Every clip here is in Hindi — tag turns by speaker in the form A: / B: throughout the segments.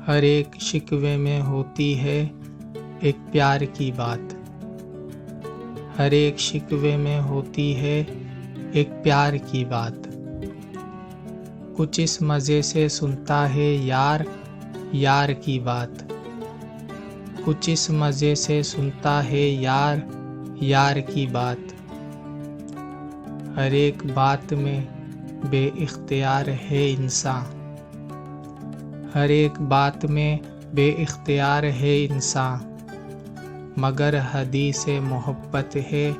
A: हर एक शिकवे में होती है एक प्यार की बात। हर एक शिकवे में होती है एक प्यार की बात। कुछ इस मज़े से सुनता है यार यार की बात। कुछ इस मज़े से सुनता है यार यार की बात। हर एक बात में बेइख्तियार है इंसान। हर एक बात में बेइख्तियार है इंसान, मगर हदीसे मोहब्बत है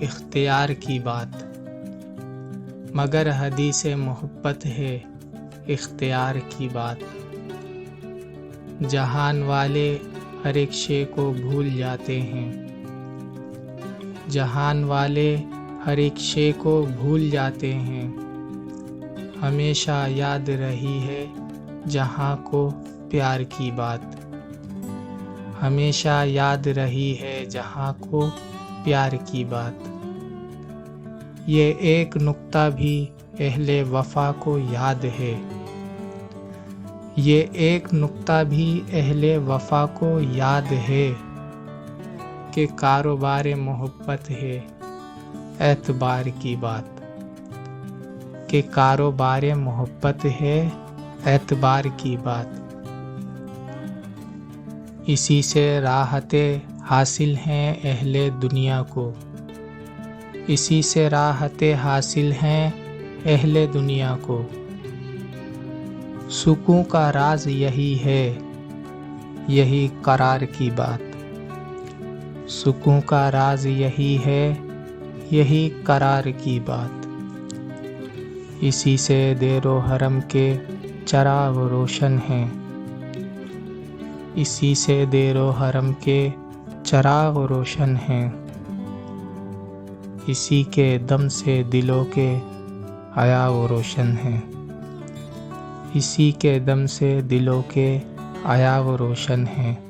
A: इख्तियार की बात। मगर हदीसे मोहब्बत है इख्तियार की बात। जहान वाले हर एक शे को भूल जाते हैं। जहान वाले हर एक शे को भूल जाते हैं। हमेशा याद रही है जहाँ को प्यार की बात। हमेशा याद रही है जहाँ को प्यार की बात। ये एक नुक्ता भी अहले वफ़ा को याद है। ये एक नुक्ता भी अहले वफ़ा को याद है कि कारोबार मोहब्बत है एतबार की बात। कि कारोबार मोहब्बत है एतबार की बात। इसी से राहतें हासिल हैं अहले दुनिया को। इसी से राहतें हासिल हैं अहले दुनिया को। सुकून का राज यही है, यही करार की बात। सुकून का राज यही है, यही करार की बात। इसी से देरो हरम के चराग रोशन हैं। इसी से देरो हरम के चराग रोशन हैं। इसी के दम से दिलों के आयाव रोशन हैं। इसी के दम से दिलों के आयाव रोशन हैं।